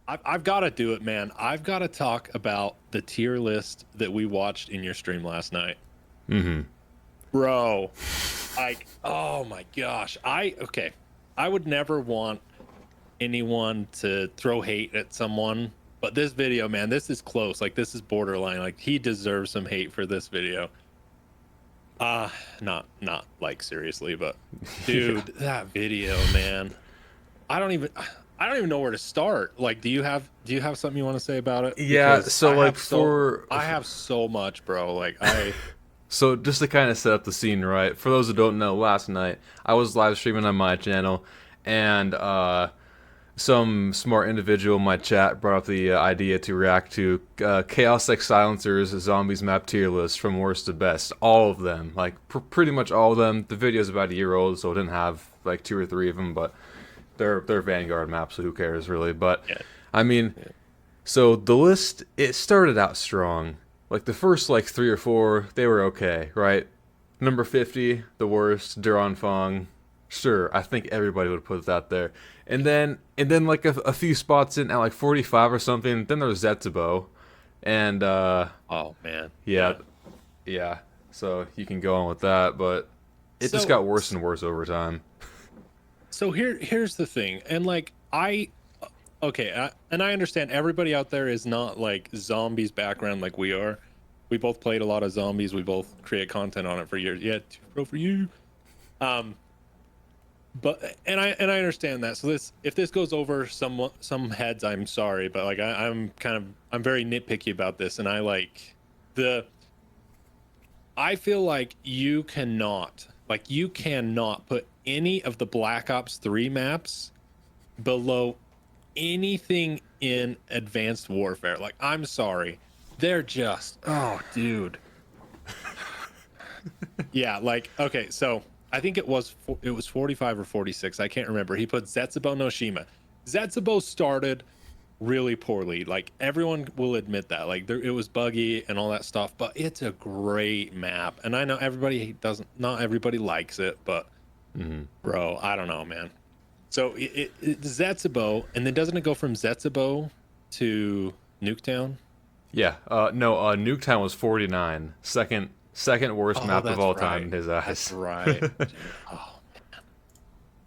I've got to do it, man. I've got to talk about the tier list that we watched in your stream last night, Mm-hmm. bro. Like, oh my gosh. Okay. I would never want anyone to throw hate at someone, but this video, man, this is close. Like, this is borderline. Like, he deserves some hate for this video. Not like seriously, but dude, that video, man. I don't even know where to start. Like, do you have something you want to say about it? Yeah, Because so like I have so much, bro. Like, I so just to kind of set up the scene, right? For those who don't know, last night I was live streaming on my channel, and some smart individual in my chat brought up the idea to react to Chaos X Silencer's Zombies map tier list from worst to best. All of them, like pretty much all of them. The video's about a year old, so it didn't have like 2 or 3 of them, but they're Vanguard maps, so who cares really? But yeah, I mean, yeah. so the list, it started out strong. Like the first like 3 or 4, they were okay, right? Number 50, the worst, Duran Fong. Sure, I think everybody would put that there. And then like a few spots in at like 45 or something, then there's Zetsubo. And Oh man, yeah, yeah. yeah. So you can go on with that, but it just So got worse and worse over time. here's the thing, and like okay, and I understand everybody out there is not like zombies background like we are. We both played a lot of zombies. We both create content on it for years. Yeah, bro, for you. Um, but I understand that. So this, if this goes over some heads, I'm sorry, but like I'm very nitpicky about this, and the I feel like you cannot put any of the Black Ops 3 maps below anything in Advanced Warfare. Like, I'm sorry, they're just, oh dude. Yeah, like, okay, so I think it was 45 or 46. I can't remember. He put Zetsubo no Shima. Zetsubo started really poorly. Like, everyone will admit that. Like, it was buggy and all that stuff, but it's a great map. And I know not everybody likes it, but Mm-hmm. bro, I don't know, man. So it's Zetsubo, and then doesn't it go from Zetsubo to Nuketown? Yeah, no, Nuketown was 49, second worst Oh, map of that's all time right. in his That's eyes. right. Dude, oh,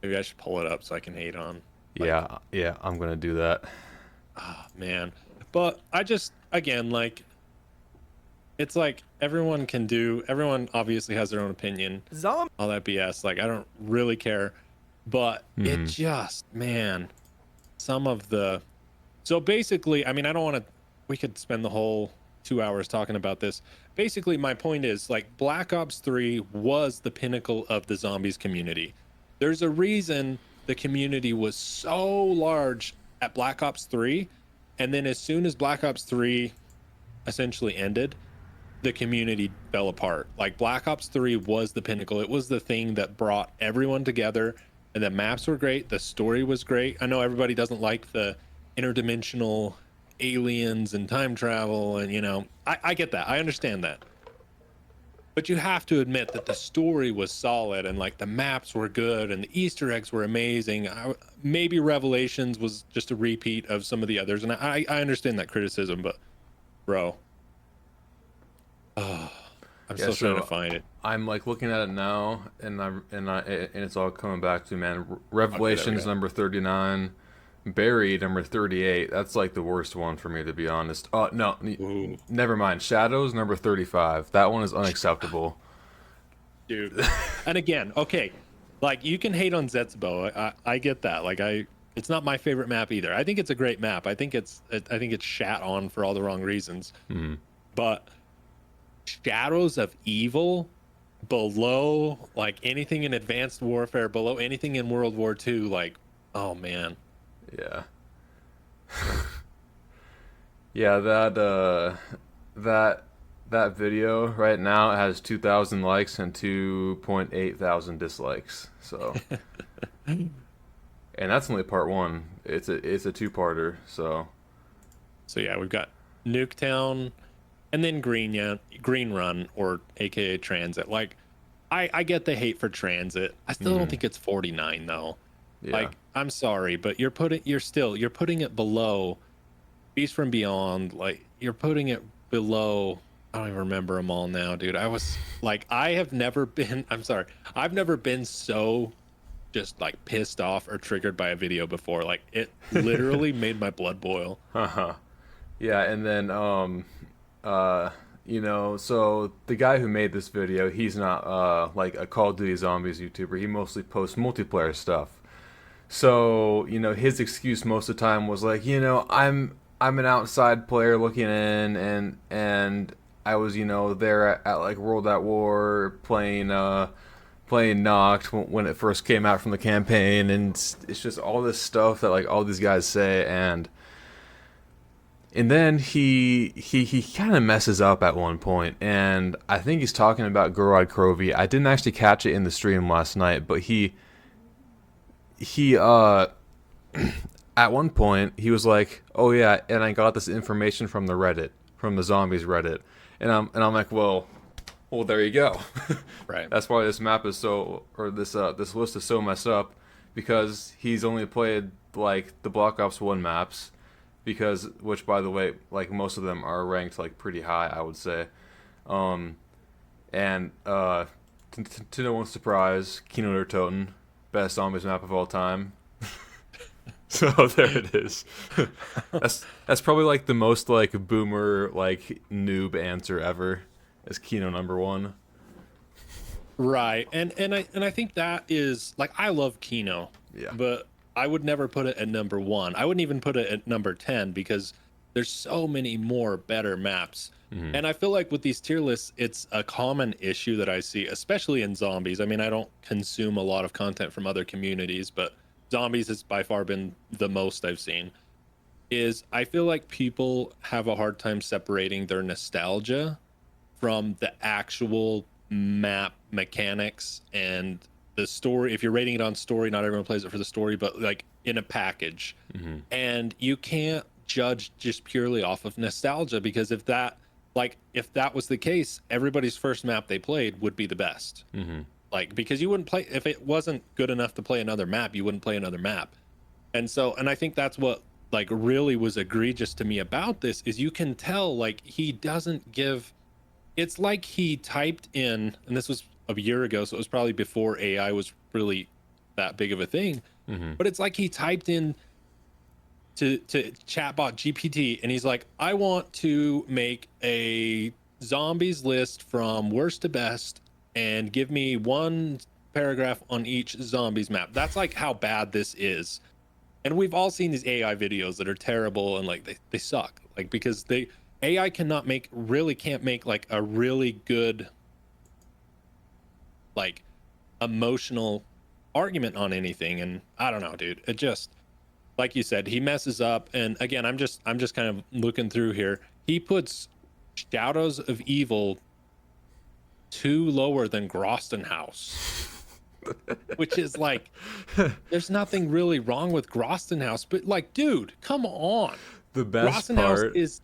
maybe I should pull it up so I can hate on. Like, Yeah, yeah, I'm gonna do that. ah, man. But I just, again, like, it's like everyone obviously has their own opinion. All that BS. Like, I don't really care. But it Hmm. just, man, some of the. So basically, I mean, I don't want to. We could spend the whole 2 hours talking about this. Basically, my point is like Black Ops 3 was the pinnacle of the zombies community. There's a reason the community was so large at Black Ops 3. And then as soon as Black Ops 3 essentially ended, the community fell apart. Like, Black Ops 3 was the pinnacle. It was the thing that brought everyone together, and the maps were great. The story was great. I know everybody doesn't like the interdimensional aliens and time travel, and I get that. I understand that. But you have to admit that the story was solid, and like the maps were good, and the Easter eggs were amazing. Maybe Revelations was just a repeat of some of the others, and I understand that criticism, but bro, oh, I'm Yeah, still trying to so find it. I'm like looking at it now, and it's all coming back to, man. Okay, there we Revelations go. number 39, Buried number 38. That's like the worst one for me, to be honest. Oh no, Ooh, never mind. Shadows number 35. That one is unacceptable. dude. And again, okay, like, you can hate on Zetsubo. I get that. Like, it's not my favorite map either. I think it's a great map. I think it's shat on for all the wrong reasons. Hmm. But Shadows of Evil, below like anything in Advanced Warfare, below anything in World War II, like, oh man. Yeah. Yeah, that that video right now has 2,000 likes and 2.8 thousand dislikes. So, and that's only part one. It's a two-parter. So, So yeah, we've got Nuketown, and then Green Run, or AKA Transit. Like, I get the hate for Transit. I still don't mhm, think it's 49 though. yeah. Like, I'm sorry, but you're putting it below Beast from Beyond, like you're putting it below. I don't even remember them all now, dude. I was like, I have never been. I'm sorry, I've never been so just like pissed off or triggered by a video before. Like it literally made my blood boil. Uh-huh. Yeah, and then so the guy who made this video, he's not like a Call of Duty Zombies YouTuber. He mostly posts multiplayer stuff. So, his excuse most of the time was like, I'm an outside player looking in, and I was, there at like World at War playing Noct when it first came out from the campaign, and it's just all this stuff that like all these guys say, and then he kind of messes up at one point, and I think he's talking about Gorod Krovi. I didn't actually catch it in the stream last night, but he at one point he was like, "Oh yeah, and I got this information from the Reddit, from the Zombies Reddit," and I'm like, well, there you go. Right. That's why this map is so, or this list is so messed up, because he's only played like the Black Ops 1 maps, which by the way, like most of them are ranked like pretty high, I would say. And to no one's surprise, Kino der Toten, best zombies map of all time. So there it is. That's probably like the most like boomer like noob answer ever, is Kino #1. Right. And I think that is like, I love Kino. Yeah. But I would never put it at #1. I wouldn't even put it at number 10 because there's so many more better maps. Mm-hmm. And I feel like with these tier lists, it's a common issue that I see, especially in zombies. I mean, I don't consume a lot of content from other communities, but zombies has by far been the most I've seen. Is I feel like people have a hard time separating their nostalgia from the actual map mechanics and the story. If you're rating it on story, not everyone plays it for the story, but like in a package. Mm-hmm. And you can't judge just purely off of nostalgia, because if that was the case, everybody's first map they played would be the best. Mm-hmm. Like, because you wouldn't play, if it wasn't good enough to play another map, you wouldn't play another map. And I think that's what like really was egregious to me about this, is you can tell like he doesn't give, it's like he typed in, and this was a year ago, so it was probably before AI was really that big of a thing. Mm-hmm. But it's like he typed in to chatbot GPT, and he's like, I want to make a zombies list from worst to best and give me one paragraph on each zombies map. That's like how bad this is. And we've all seen these AI videos that are terrible, and like they suck, like because AI can't make like a really good like emotional argument on anything. And I don't know, dude, it just, like you said, he messes up. And again, I'm just kind of looking through here. He puts Shadows of Evil 2 lower than Groston House. Which is like, there's nothing really wrong with Groston House, but like, dude, come on. The best Groston part House is,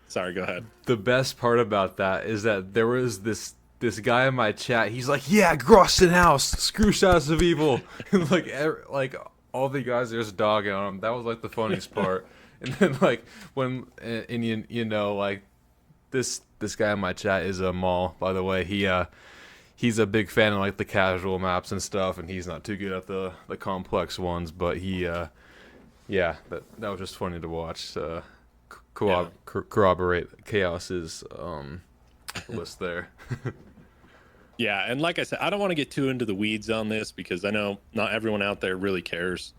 sorry, go ahead. The best part about that is that there was this guy in my chat. He's like, "Yeah, Groston House, screw Shadows of Evil." like all the guys are just dogging on him. That was like the funniest part. And then like when and like this guy in my chat is a Maul, by the way. He's a big fan of like the casual maps and stuff, and he's not too good at the complex ones. But that was just funny to watch. Corroborate Chaos's list there. Yeah, and like I said, I don't want to get too into the weeds on this because I know not everyone out there really cares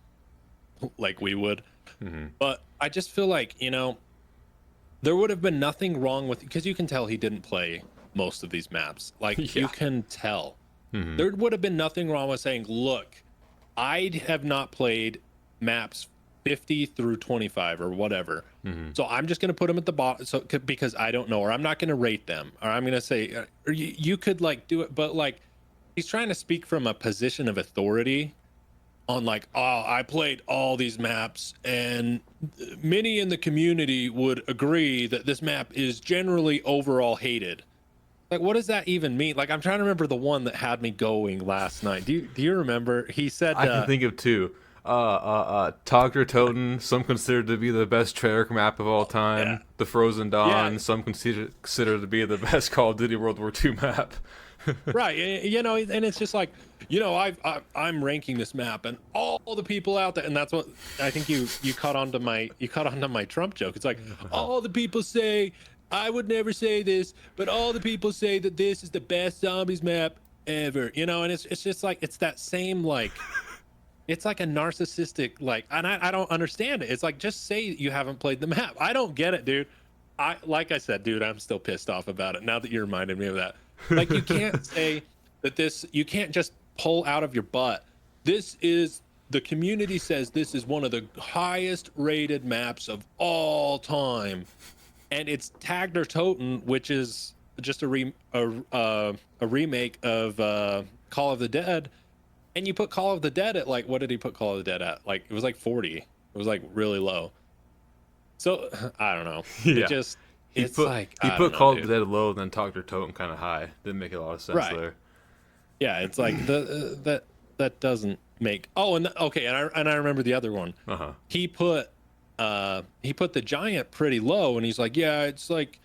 like we would. Mm-hmm. But I just feel like, there would have been nothing wrong with, because you can tell he didn't play most of these maps. Like, Yeah. you can tell. Mm-hmm. There would have been nothing wrong with saying, look, I have not played maps 50 through 25 or whatever. Mm-hmm. So I'm just going to put them at the bottom because I don't know, or I'm not going to rate them, or I'm going to say, or you could like do it, but like he's trying to speak from a position of authority on like, oh, I played all these maps and many in the community would agree that this map is generally overall hated. Like, what does that even mean? Like, I'm trying to remember the one that had me going last night. Do you remember? He said, I can think of two. Togger Toten, some consider to be the best Treyarch map of all Yeah, time. The Frozen yeah, Dawn, some consider to be the best Call of Duty World War II map. right. You know, and it's just like, you know, I'm ranking this map, and all the people out there, and that's what I think you caught onto my Trump joke. It's like all the people say I would never say this, but all the people say that this is the best zombies map ever. You know, and it's just like it's that same like. It's like a narcissistic like, and I don't understand it. It's like just say you haven't played the map. I don't get it, dude. Like I said, dude, I'm still pissed off about it now that you reminded me of that. Like you can't say that this. You can't just pull out of your butt. This is the community says this is one of the highest rated maps of all time, and it's Tagner Toten, which is just a remake of Call of the Dead, and you put Call of the Dead at like, what did he put Call of the Dead at? Like it was like 40. It was like really low. So I don't know. It Yeah. just He it's put like he I don't put know, Call of the dude. Dead low, and then Togger Toten kind of high. Didn't make a lot of sense Right. there. Yeah, it's like that doesn't make. Oh, and okay, and I remember the other one. Uh huh. He put he put the giant pretty low, and he's like, yeah, it's like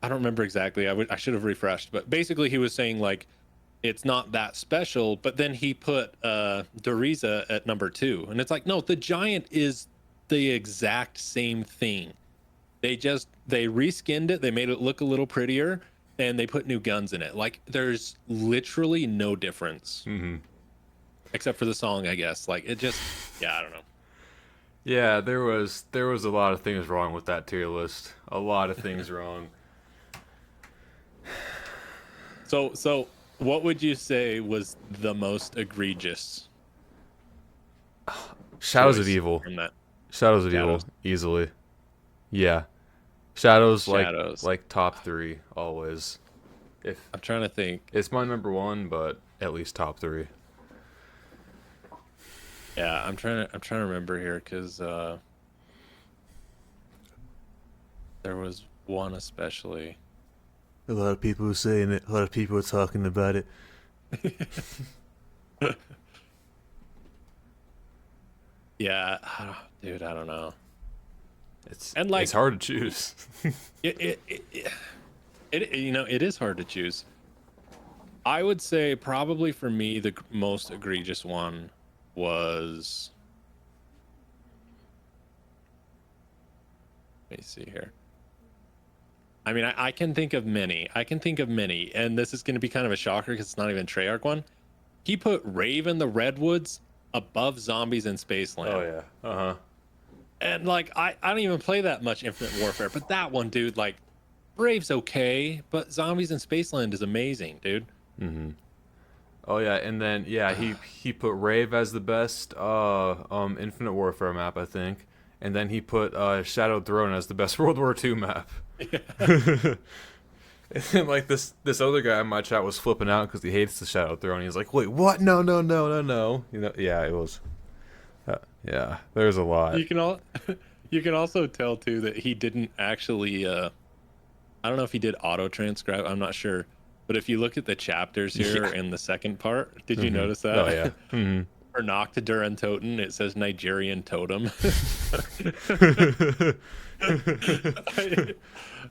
I don't remember exactly. I should have refreshed, but basically he was saying like it's not that special. But then he put Doriza at number 2, and it's like no, the giant is the exact same thing. They reskinned it, they made it look a little prettier, and they put new guns in it. Like there's literally no difference Mm-hmm. except for the song, I guess. Like it just yeah, I don't know. Yeah, there was a lot of things wrong with that tier list. A lot of things wrong. So what would you say was the most egregious Shadows of choice Evil. from that? Shadows of Evil, Shadows. easily. Yeah. Shadows Shadows. like top 3 always. If I'm trying to think. it's my number 1, but at least top 3. Yeah, I'm trying to remember here because there was one especially. A lot of people are saying it. A lot of people are talking about it. Yeah, dude, I don't know. It's And it's like hard to choose. you know, it is hard to choose. I would say probably for me the most egregious one was. Let me see here. I mean, I can think of many. I can think of many, and this is going to be kind of a shocker because it's not even Treyarch one. He put Raven the Redwoods above Zombies in Spaceland. Oh yeah. Uh-huh. And like I don't even play that much Infinite Warfare, but that one, dude, like Brave's okay, but Zombies in Spaceland is amazing, dude. Mhm. Oh yeah, and then yeah, he put Rave as the best Infinite Warfare map, I think. And then he put Shadowed Throne as the best World War II map. And then, like this other guy in my chat was flipping out because he hates the Shadowed Throne. He's like, "Wait, what? No, no, no, no, no." You know, yeah, it was. Yeah, there's a lot. You can all you can also tell too that he didn't actually I don't know if he did auto transcribe, I'm not sure. But if you look at the chapters here Yeah. in the second part, did you Hmm. notice that? Oh yeah. Hmm. For Noctidur Totem, it says Nigerian totem.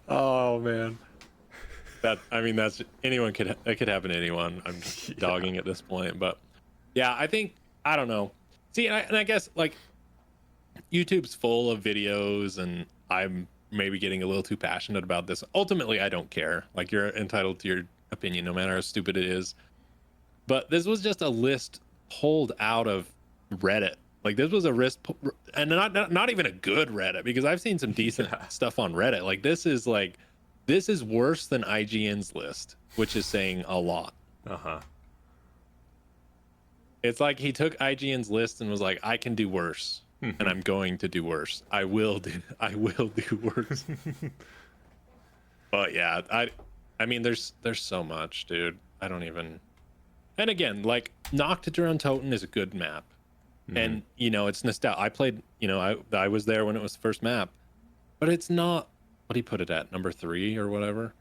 Oh man. That I mean that's anyone could that could happen to anyone. I'm just Yeah. dogging at this point, but yeah, I think I don't know. See, and I guess like YouTube's full of videos, and I'm maybe getting a little too passionate about this. Ultimately, I don't care. Like you're entitled to your opinion, no matter how stupid it is. But this was just a list pulled out of Reddit. Like this was a and not even a good Reddit because I've seen some decent Yeah. stuff on Reddit. Like this is worse than IGN's list, which is saying a lot. Uh-huh. It's like he took IGN's list and was like, I can do worse, and I'm going to do worse. I will do worse. But yeah, I mean there's so much, dude. I don't even. And again, like Noctidur Toten is a good map. And you know, it's nostalgia. I played, you know, I was there when it was the first map. But it's not what he put it at, number 3 or whatever.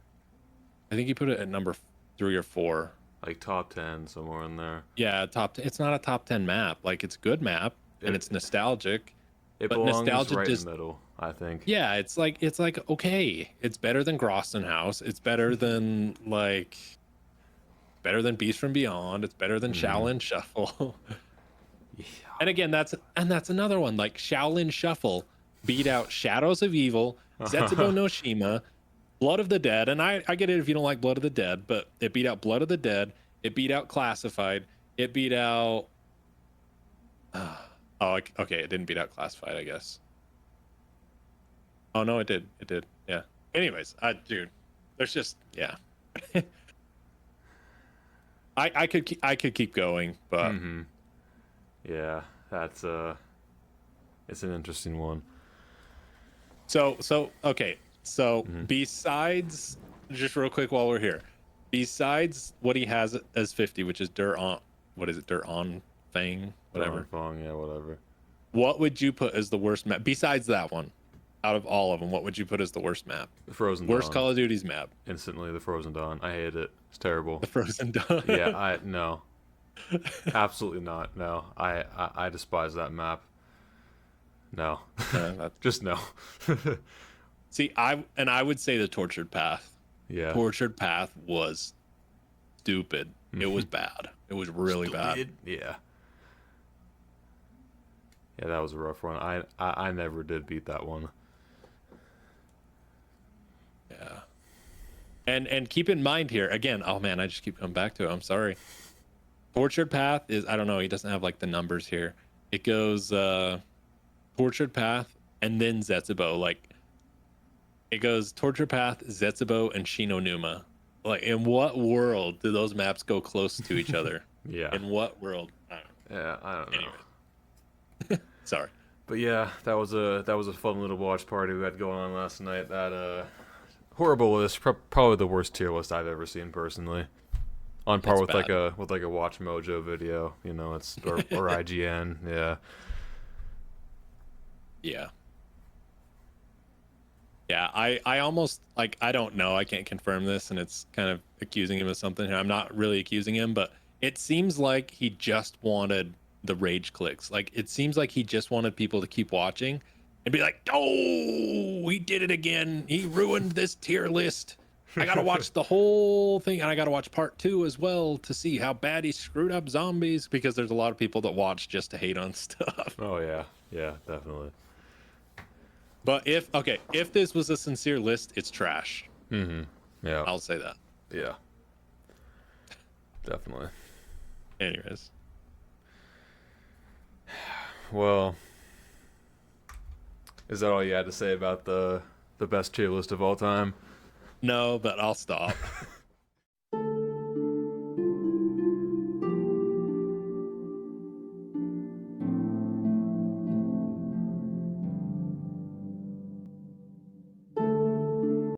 I think he put it at number 3 or 4. Like top 10 somewhere in there. Yeah, it's not a top 10 map. Like it's a good map. and It, it's nostalgic. it But belongs nostalgia right just in the middle, I think. yeah, it's like okay, it's better than Groston House. It's better than better than Beast from Beyond. It's better than Shaolin Shuffle. Yeah. And again, that's another one. Like Shaolin Shuffle beat out Shadows of Evil, Zetsubo no Shima, Blood of the Dead. And I get it if you don't like Blood of the Dead, but it beat out Blood of the Dead. It beat out Classified. It beat out. Okay. It didn't beat out Classified, I guess. Oh no, it did. It did. Yeah. Anyways, dude, there's just yeah. I could keep going, but Yeah, that's it's an interesting one. so okay. So besides, just real quick while we're here, besides what he has as 50, which is Dirt on, what is it, Dirt on Fang, whatever. Fong, yeah, whatever. What would you put as the worst map besides that one? Out of all of them, what would you put as the worst map? The Frozen Worst Dawn. Call of Duty's map. Instantly, the Frozen Dawn. I hate it. It's terrible. The Frozen Dawn. Yeah, no, absolutely not. No, I despise that map. No, just no. See, I would say the Tortured Path. Yeah. Tortured Path was stupid. It was bad. It was really bad. Stupid. Yeah. Yeah, that was a rough one. I never did beat that one. Yeah. And keep in mind here again. Oh man, I just keep coming back to it. I'm sorry. Tortured Path is, I don't know. He doesn't have like the numbers here. It goes Tortured Path and then Zetsubo. Like it goes Tortured Path, Zetsubo, and Shinonuma. Like in what world do those maps go close to each other? Yeah. In what world? I don't know. Yeah, I don't know. Anyway. Sorry. But yeah, that was a fun little watch party we had going on last night. That horrible list, probably the worst tier list I've ever seen personally. On par It's with bad. like a Watch Mojo video, you know, it's or IGN, yeah. Yeah. Yeah, I almost like I don't know, I can't confirm this and it's kind of accusing him of something. I'm not really accusing him, but it seems like he just wanted the rage clicks. Like it seems like he just wanted people to keep watching and be like, "Oh, he did it again. He ruined this tier list. I got to watch the whole thing and I got to watch part 2 as well to see how bad he screwed up zombies," because there's a lot of people that watch just to hate on stuff. Oh yeah, yeah, definitely. But if this was a sincere list, it's trash. Yeah, I'll say that. yeah, definitely. Anyways, Well, is that all you had to say about the best tier list of all time? no, but I'll stop.